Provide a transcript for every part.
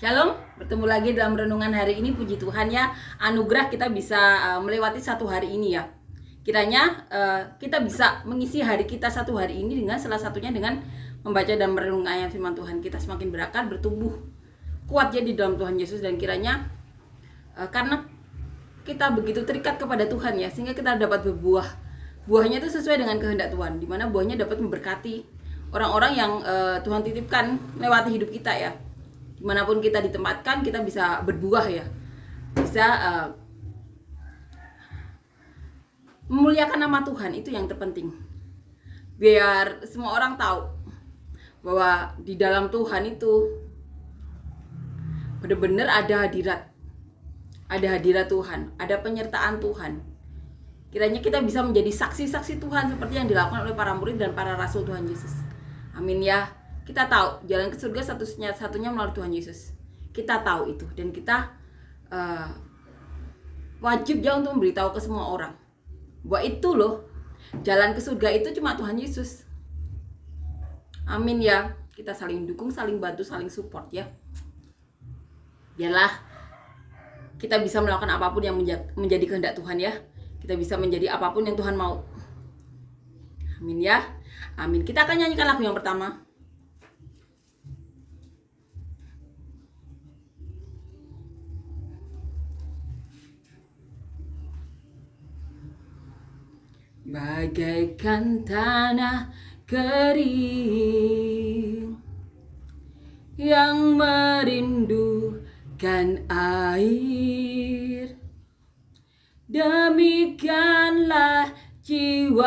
Shalom, bertemu lagi dalam renungan hari ini. Puji Tuhan ya, anugerah kita bisa melewati satu hari ini ya. Kiranya kita bisa mengisi hari kita satu hari ini dengan salah satunya dengan membaca dan merenungkan ayat firman Tuhan. Kita semakin berakar, bertumbuh kuat ya di dalam Tuhan Yesus. Dan kiranya karena kita begitu terikat kepada Tuhan ya, sehingga kita dapat berbuah. Buahnya itu sesuai dengan kehendak Tuhan, dimana buahnya dapat memberkati orang-orang yang Tuhan titipkan lewati hidup kita ya. Dimanapun kita ditempatkan, kita bisa berbuah ya, bisa memuliakan nama Tuhan. Itu yang terpenting, biar semua orang tahu bahwa di dalam Tuhan itu benar-benar ada hadirat Tuhan, ada penyertaan Tuhan. Kiranya kita bisa menjadi saksi-saksi Tuhan seperti yang dilakukan oleh para murid dan para rasul Tuhan Yesus. Amin ya. Kita tahu jalan ke surga satunya melalui Tuhan Yesus. Kita tahu itu, dan kita wajib ya untuk memberitahu ke semua orang bahwa itu loh, jalan ke surga itu cuma Tuhan Yesus. Amin ya. Kita saling dukung, saling bantu, saling support ya. Biarlah kita bisa melakukan apapun yang menjadi kehendak Tuhan ya. Kita bisa menjadi apapun yang Tuhan mau. Amin ya. Amin. Kita akan nyanyikan lagu yang pertama. Bagaikan tanah kering yang merindukan air, demikianlah jiwaku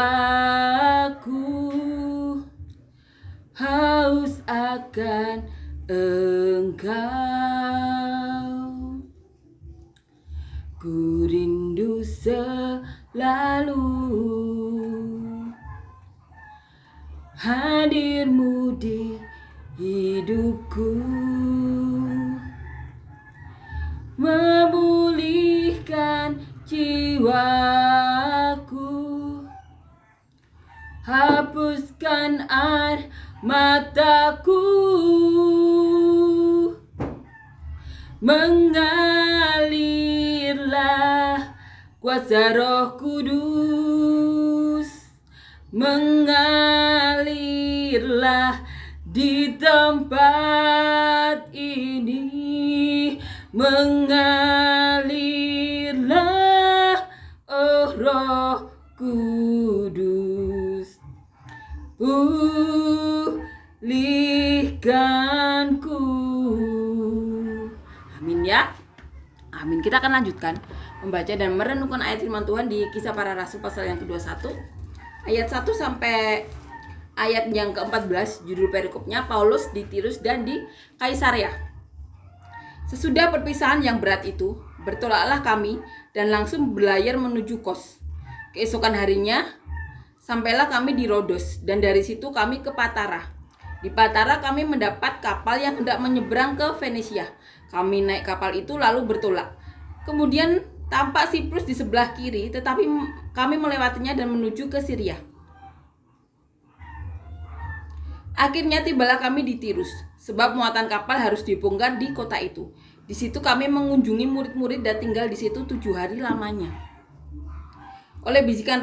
haus akan Engkau. Ku rindu selalu hadir-Mu di hidupku, memulihkan jiwaku, hapuskan air mataku, mengalirlah kuasa Roh Kudus, mengalirlah di tempat ini, mengalirlah oh Roh Kudus, pulihkanku. Amin ya. Amin. Kita akan lanjutkan membaca dan merenungkan ayat firman Tuhan di Kisah Para Rasul pasal yang ke-21 ayat 1 sampai ayat yang ke-14. Judul perikopnya Paulus di Tirus dan di Kaisarea. Sesudah perpisahan yang berat itu, bertolaklah kami dan langsung berlayar menuju Kos. Keesokan harinya sampailah kami di Rodos, dan dari situ kami ke Patara. Di Patara kami mendapat kapal yang hendak menyeberang ke Venesia. Kami naik kapal itu lalu bertolak. Kemudian tampak Siprus di sebelah kiri, tetapi kami melewatinya dan menuju ke Syria. Akhirnya tibalah kami di Tirus, sebab muatan kapal harus dibongkar di kota itu. Di situ kami mengunjungi murid-murid dan tinggal di situ 7 hari lamanya. Oleh bisikan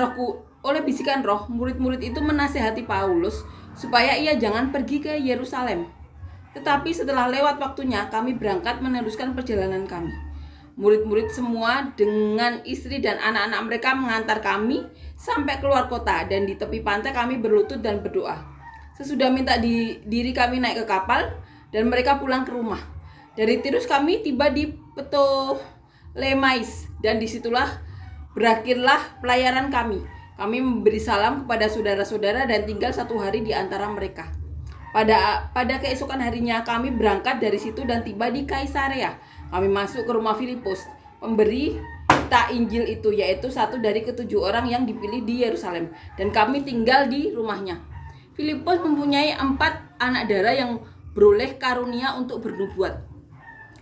roh, murid-murid itu menasihati Paulus supaya ia jangan pergi ke Yerusalem. Tetapi setelah lewat waktunya, kami berangkat meneruskan perjalanan kami. Murid-murid semua dengan istri dan anak-anak mereka mengantar kami sampai keluar kota, dan di tepi pantai kami berlutut dan berdoa. Sesudah minta diri kami naik ke kapal, dan mereka pulang ke rumah. Dari Tirus kami tiba di Ptolemais, dan disitulah berakhirlah pelayaran kami. Kami memberi salam kepada saudara-saudara dan tinggal 1 hari di antara mereka. Pada keesokan harinya kami berangkat dari situ dan tiba di Kaisarea. Kami masuk ke rumah Filipus, pemberi berita Injil itu, yaitu satu dari ke-7 orang yang dipilih di Yerusalem, dan kami tinggal di rumahnya. Filipus mempunyai 4 anak darah yang beroleh karunia untuk bernubuat.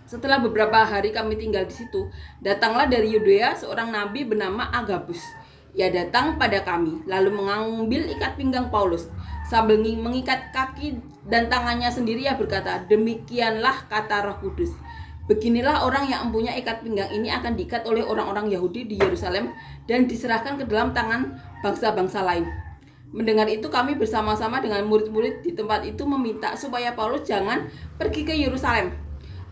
Setelah beberapa hari kami tinggal di situ, datanglah dari Yudea seorang nabi bernama Agabus. Ia datang pada kami, lalu mengambil ikat pinggang Paulus. sambil mengikat kaki dan tangannya sendiri, ia berkata, demikianlah kata Roh Kudus. Beginilah orang yang mempunyai ikat pinggang ini akan diikat oleh orang-orang Yahudi di Yerusalem dan diserahkan ke dalam tangan bangsa-bangsa lain. Mendengar itu kami bersama-sama dengan murid-murid di tempat itu meminta supaya Paulus jangan pergi ke Yerusalem.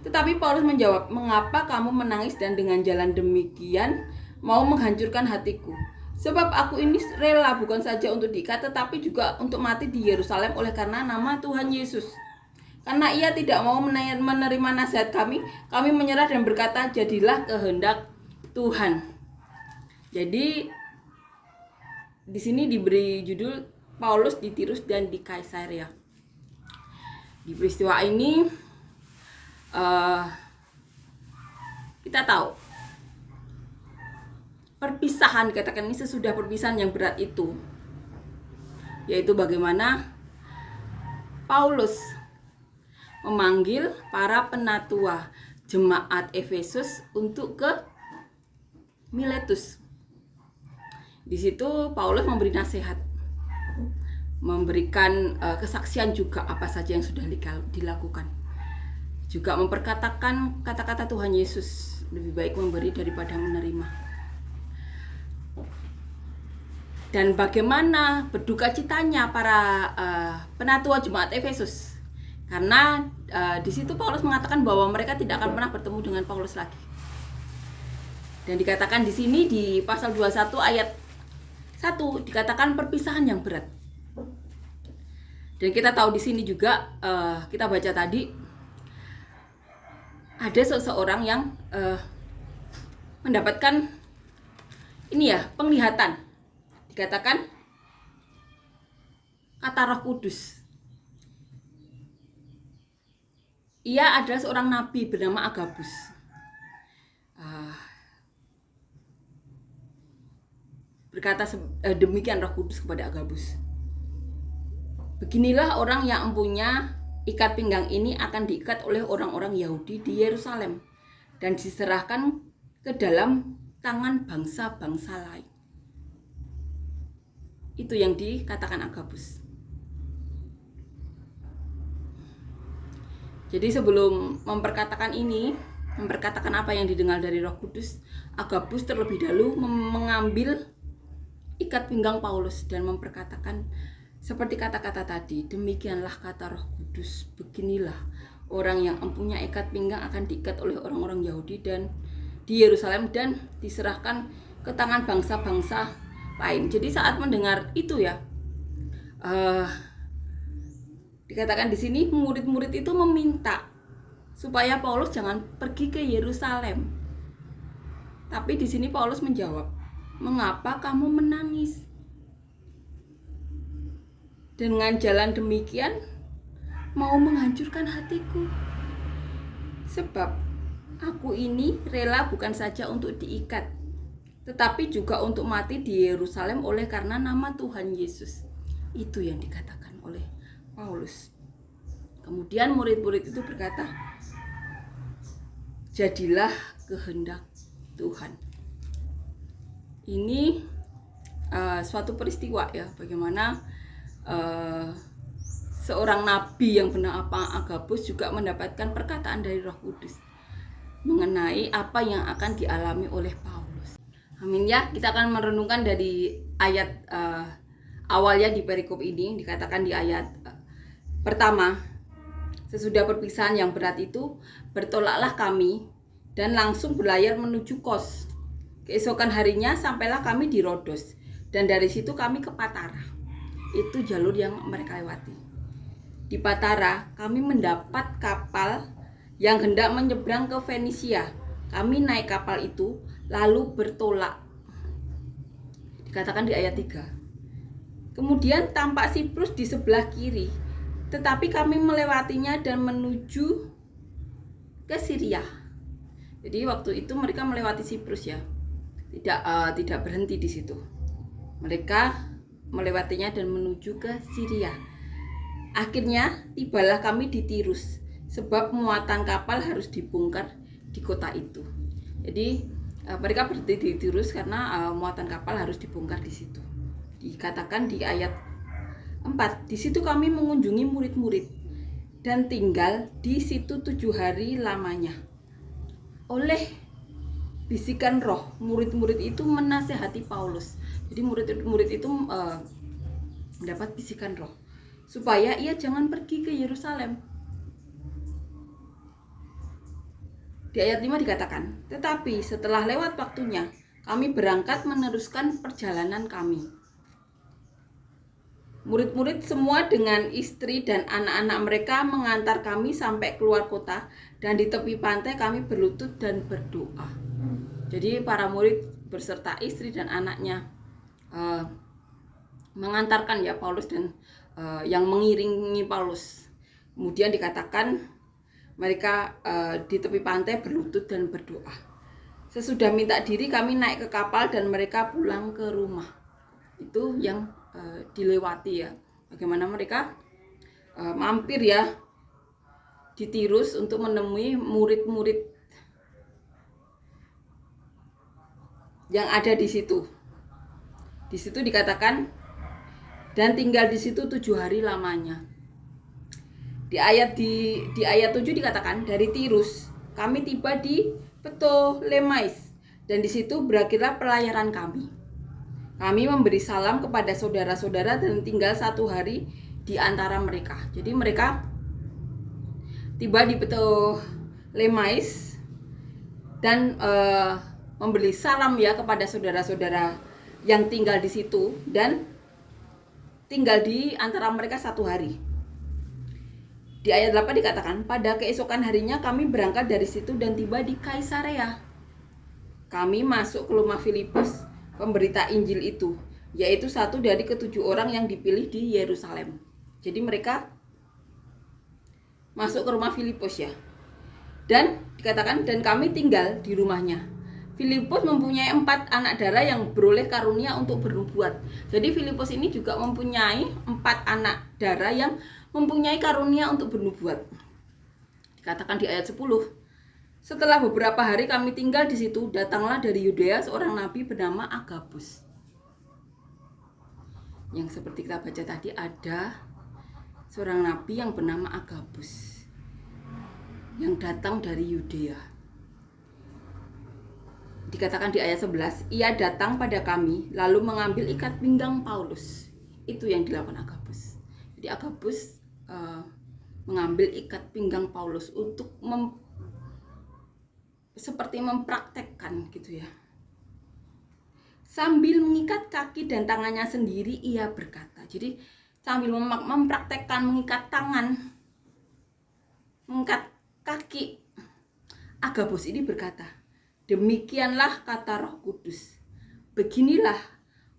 Tetapi Paulus menjawab, mengapa kamu menangis dan dengan jalan demikian mau menghancurkan hatiku? Sebab aku ini rela bukan saja untuk diikat tetapi juga untuk mati di Yerusalem oleh karena nama Tuhan Yesus. Karena ia tidak mau menerima nasihat kami menyerah dan berkata, jadilah kehendak Tuhan. Jadi di sini diberi judul Paulus di Tirus dan di Kaisarea. Di peristiwa ini kita tahu perpisahan, katakan ini sesudah perpisahan yang berat itu, yaitu bagaimana Paulus memanggil para penatua jemaat Efesus untuk ke Miletus. Di situ Paulus memberi nasihat, memberikan kesaksian juga apa saja yang sudah dilakukan. Juga memperkatakan kata-kata Tuhan Yesus, lebih baik memberi daripada menerima. Dan bagaimana berduka citanya para penatua jemaat Efesus. Karena di situ Paulus mengatakan bahwa mereka tidak akan pernah bertemu dengan Paulus lagi. Dan dikatakan di sini di pasal 21 ayat 1 dikatakan perpisahan yang berat. Dan kita tahu di sini juga kita baca tadi ada seseorang yang mendapatkan penglihatan. Dikatakan kata Roh Kudus. Ia adalah seorang nabi bernama Agabus. Berkata demikian Roh Kudus kepada Agabus. Beginilah orang yang mempunyai ikat pinggang ini akan diikat oleh orang-orang Yahudi di Yerusalem dan diserahkan ke dalam tangan bangsa-bangsa lain. Itu yang dikatakan Agabus. Jadi sebelum memperkatakan apa yang didengar dari Roh Kudus, Agabus terlebih dahulu mengambil ikat pinggang Paulus dan memperkatakan seperti kata-kata tadi, demikianlah kata Roh Kudus, beginilah orang yang mempunyai ikat pinggang akan diikat oleh orang-orang Yahudi dan di Yerusalem dan diserahkan ke tangan bangsa-bangsa lain. Jadi saat mendengar itu dikatakan di sini murid-murid itu meminta supaya Paulus jangan pergi ke Yerusalem. Tapi di sini Paulus menjawab, mengapa kamu menangis? Dengan jalan demikian mau menghancurkan hatiku. Sebab aku ini rela bukan saja untuk diikat, tetapi juga untuk mati di Yerusalem oleh karena nama Tuhan Yesus. Itu yang dikatakan oleh Paulus. Kemudian murid-murid itu berkata, jadilah kehendak Tuhan. Ini suatu peristiwa bagaimana seorang nabi yang bernama Agabus juga mendapatkan perkataan dari Roh Kudus mengenai apa yang akan dialami oleh Paulus. Amin ya. Kita akan merenungkan dari ayat awalnya di perikop ini. Dikatakan di ayat pertama, sesudah perpisahan yang berat itu bertolaklah kami dan langsung berlayar menuju Kos. Keesokan harinya sampailah kami di Rodos dan dari situ kami ke Patara. Itu jalur yang mereka lewati. Di Patara kami mendapat kapal yang hendak menyeberang ke Fenisia. Kami naik kapal itu lalu bertolak. Dikatakan di ayat 3. Kemudian tampak Siprus di sebelah kiri, tetapi kami melewatinya dan menuju ke Syria. Jadi waktu itu mereka melewati Siprus tidak berhenti di situ. Mereka melewatinya dan menuju ke Syria. Akhirnya tibalah kami di Tirus, sebab muatan kapal harus dibongkar di kota itu. Jadi mereka berhenti di Tirus karena muatan kapal harus dibongkar di situ. Dikatakan di ayat 4. Di situ kami mengunjungi murid-murid dan tinggal di situ 7 hari lamanya. Oleh bisikan roh, murid-murid itu menasehati Paulus. Jadi murid-murid itu mendapat bisikan roh supaya ia jangan pergi ke Yerusalem. Di ayat 5 dikatakan, tetapi setelah lewat waktunya, kami berangkat meneruskan perjalanan kami. Murid-murid semua dengan istri dan anak-anak mereka mengantar kami sampai keluar kota, dan di tepi pantai kami berlutut dan berdoa. Jadi para murid beserta istri dan anaknya mengantarkan ya Paulus dan yang mengiringi Paulus. Kemudian dikatakan mereka di tepi pantai berlutut dan berdoa. Sesudah minta diri kami naik ke kapal dan mereka pulang ke rumah. Itu yang dilewati ya. Bagaimana mereka mampir ya di Tirus untuk menemui murid-murid yang ada di situ. Di situ dikatakan dan tinggal di situ 7 hari lamanya. Di ayat 7 dikatakan dari Tirus kami tiba di Ptolemais dan di situ berakhirlah pelayaran kami. Kami memberi salam kepada saudara-saudara dan tinggal 1 hari di antara mereka. Jadi mereka tiba di Ptolemais dan memberi salam ya kepada saudara-saudara yang tinggal di situ dan tinggal di antara mereka 1 hari. Di ayat 8 dikatakan, pada keesokan harinya kami berangkat dari situ dan tiba di Kaisarea. Kami masuk ke rumah Filipus, pemberita Injil itu, yaitu satu dari ke-7 orang yang dipilih di Yerusalem. Jadi mereka masuk ke rumah Filipus ya. Dan dikatakan, dan kami tinggal di rumahnya. Filipus mempunyai 4 anak darah yang beroleh karunia untuk bernubuat. Jadi Filipus ini juga mempunyai 4 anak darah yang mempunyai karunia untuk bernubuat. Dikatakan di ayat 10. Setelah beberapa hari kami tinggal di situ, datanglah dari Yudea seorang nabi bernama Agabus. Yang seperti kita baca tadi, ada seorang nabi yang bernama Agabus yang datang dari Yudea. Dikatakan di ayat 11, ia datang pada kami lalu mengambil ikat pinggang Paulus. Itu yang dilakukan Agabus. Jadi Agabus mengambil ikat pinggang Paulus untuk seperti mempraktekkan gitu ya. Sambil mengikat kaki dan tangannya sendiri, ia berkata. Jadi sambil mempraktekkan mengikat tangan, mengikat kaki, Agabus ini berkata, demikianlah kata Roh Kudus. Beginilah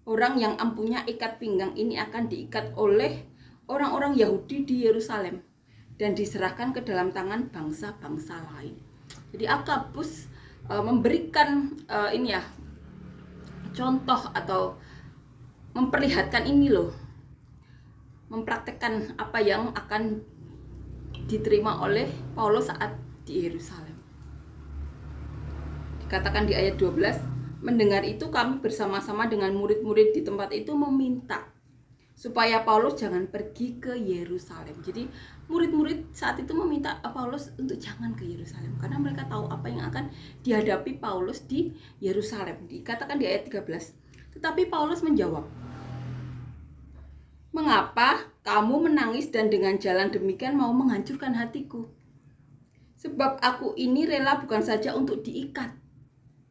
orang yang empunya ikat pinggang ini akan diikat oleh orang-orang Yahudi di Yerusalem dan diserahkan ke dalam tangan bangsa-bangsa lain. Jadi Agabus memberikan ini ya contoh atau memperlihatkan ini loh, mempraktekkan apa yang akan diterima oleh Paulus saat di Yerusalem. Dikatakan di ayat 12, mendengar itu kami bersama-sama dengan murid-murid di tempat itu meminta supaya Paulus jangan pergi ke Yerusalem. Jadi murid-murid saat itu meminta Paulus untuk jangan ke Yerusalem karena mereka tahu apa yang akan dihadapi Paulus di Yerusalem. Dikatakan di ayat 13. Tetapi Paulus menjawab, mengapa kamu menangis dan dengan jalan demikian mau menghancurkan hatiku? Sebab aku ini rela bukan saja untuk diikat,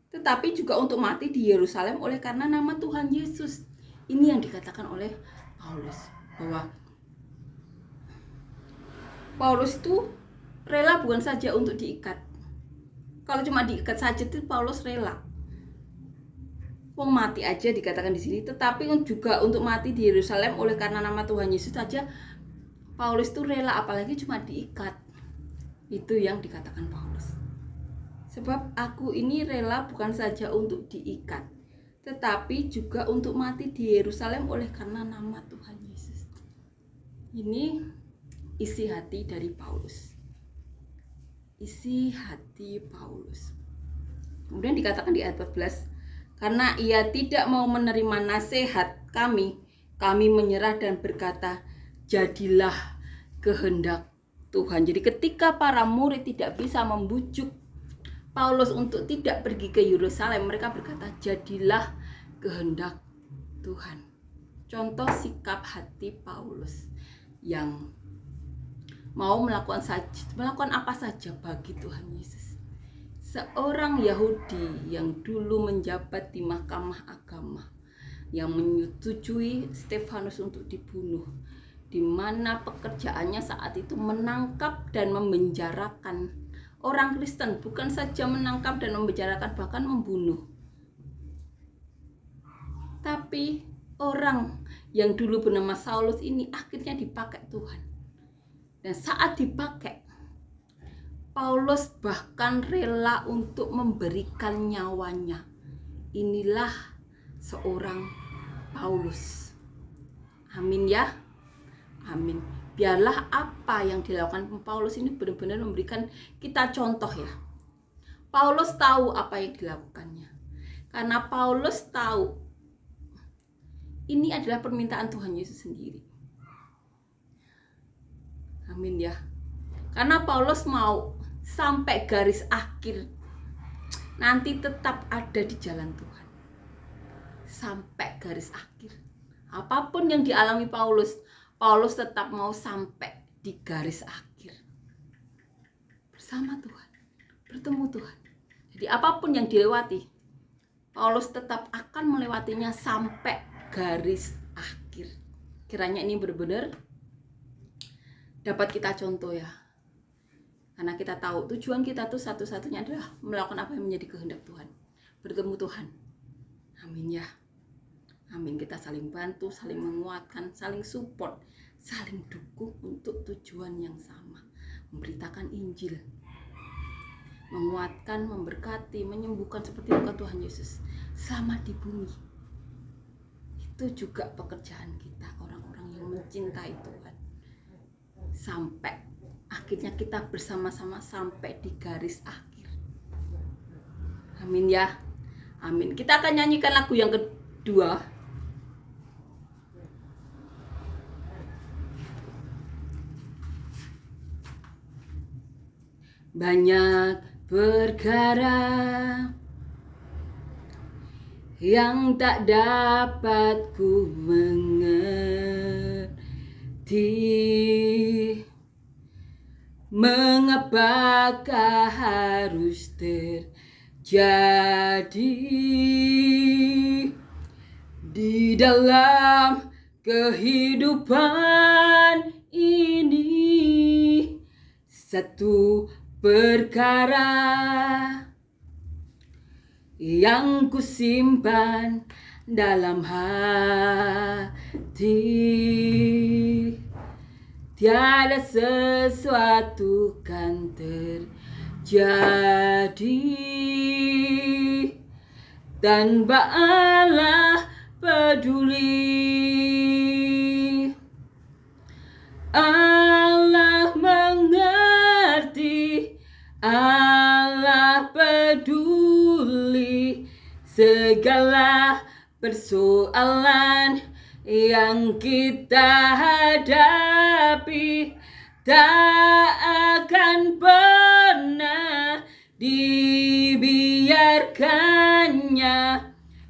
tetapi juga untuk mati di Yerusalem oleh karena nama Tuhan Yesus. Ini yang dikatakan oleh Paulus, bahwa Paulus itu rela bukan saja untuk diikat. Kalau cuma diikat saja itu Paulus rela. Wong mati aja dikatakan di sini, tetapi juga untuk mati di Yerusalem oleh karena nama Tuhan Yesus saja Paulus itu rela, apalagi cuma diikat. Itu yang dikatakan Paulus. Sebab aku ini rela bukan saja untuk diikat, tetapi juga untuk mati di Yerusalem oleh karena nama Tuhan Yesus. Ini isi hati dari Paulus. Isi hati Paulus. Kemudian dikatakan di ayat 14, karena ia tidak mau menerima nasihat kami, kami menyerah dan berkata, jadilah kehendak Tuhan. Jadi ketika para murid tidak bisa membujuk Paulus untuk tidak pergi ke Yerusalem, mereka berkata, jadilah kehendak Tuhan. Contoh sikap hati Paulus yang mau melakukan apa saja bagi Tuhan Yesus. Seorang Yahudi yang dulu menjabat di mahkamah agama, yang menyetujui Stefanus untuk dibunuh, di mana pekerjaannya saat itu menangkap dan memenjarakan orang Kristen, bukan saja menangkap dan memenjarakan, bahkan membunuh. Tapi orang yang dulu bernama Saulus ini akhirnya dipakai Tuhan. Dan saat dipakai, Paulus bahkan rela untuk memberikan nyawanya. Inilah seorang Paulus. Amin ya. Amin. Biarlah apa yang dilakukan Paulus ini benar-benar memberikan kita contoh ya. Paulus tahu apa yang dilakukannya. Karena Paulus tahu ini adalah permintaan Tuhan Yesus sendiri. Amin ya. Karena Paulus mau sampai garis akhir nanti tetap ada di jalan Tuhan. Sampai garis akhir. Apapun yang dialami Paulus tetap mau sampai di garis akhir. Bersama Tuhan. Bertemu Tuhan. Jadi apapun yang dilewati, Paulus tetap akan melewatinya sampai garis akhir. Kiranya ini benar-benar dapat kita contoh ya. Karena kita tahu tujuan kita tuh satu-satunya adalah melakukan apa yang menjadi kehendak Tuhan. Bertemu Tuhan. Amin ya. Amin. Kita saling bantu, saling menguatkan, saling support, saling dukung untuk tujuan yang sama. Memberitakan Injil. Menguatkan, memberkati, menyembuhkan seperti luka Tuhan Yesus. Selama di bumi. Itu juga pekerjaan kita, orang-orang yang mencintai Tuhan. Sampai akhirnya kita bersama-sama sampai di garis akhir. Amin ya. Amin. Kita akan nyanyikan lagu yang kedua. Banyak perkara yang tak dapat ku mengerti. Mengapakah harus terjadi di dalam kehidupan ini? Satu perkara yang kusimpan dalam hati, tiada sesuatu kan terjadi tanpa Allah peduli. Allah mengerti, Allah peduli segala persoalan yang kita hadapi. Tak akan pernah dibiarkannya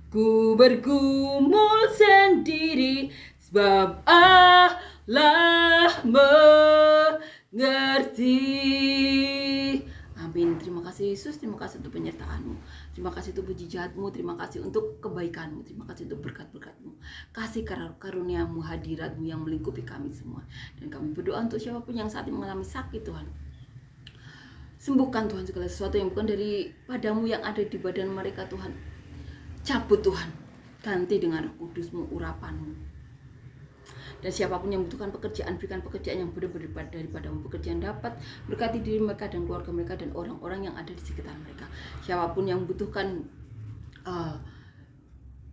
ku bergumul sendiri, sebab Allah mengerti. Amin. Terima kasih Yesus, terima kasih untuk penyertaan-Mu, terima kasih untuk mujizat-Mu, terima kasih untuk kebaikan-Mu, terima kasih untuk berkat-berkat-Mu, kasih karunia-Mu, hadirat-Mu yang melingkupi kami semua. Dan kami berdoa untuk siapapun yang saat ini mengalami sakit, Tuhan, sembuhkan Tuhan segala sesuatu yang bukan daripada-Mu yang ada di badan mereka, Tuhan. Cabut Tuhan, ganti dengan Roh Kudus-Mu, urapan-Mu. Dan siapapun yang membutuhkan pekerjaan, berikan pekerjaan yang benar-benar daripada-Mu, pekerjaan dapat berkati diri mereka dan keluarga mereka dan orang-orang yang ada di sekitar mereka. Siapapun yang membutuhkan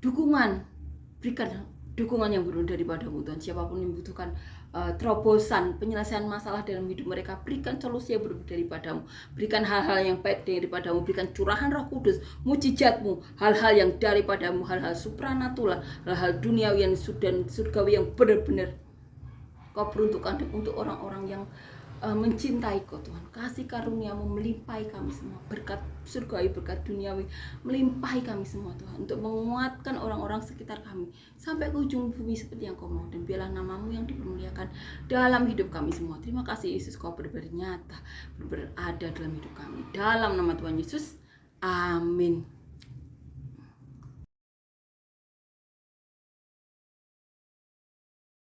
dukungan, berikan dukungan yang benar daripada-Mu Tuhan. Siapapun yang membutuhkan terobosan penyelesaian masalah dalam hidup mereka. Berikan solusi yang berbeda daripadamu, berikan hal-hal yang baik daripadamu, berikan curahan Roh Kudus, mujizatmu, hal-hal yang daripadamu, hal-hal supranatural, hal-hal duniawi yang surgawi yang benar-benar Kau peruntukkan untuk orang-orang yang mencintai Kau Tuhan. Kasih karunia-Mu melimpahi kami semua, berkat surgawi, berkat duniawi melimpahi kami semua Tuhan, untuk menguatkan orang-orang sekitar kami sampai ke ujung bumi seperti yang Kau mau. Dan biarlah nama-Mu yang dipermuliakan dalam hidup kami semua. Terima kasih Yesus, Kau benar-benar nyata, berada dalam hidup kami. Dalam nama Tuhan Yesus, amin.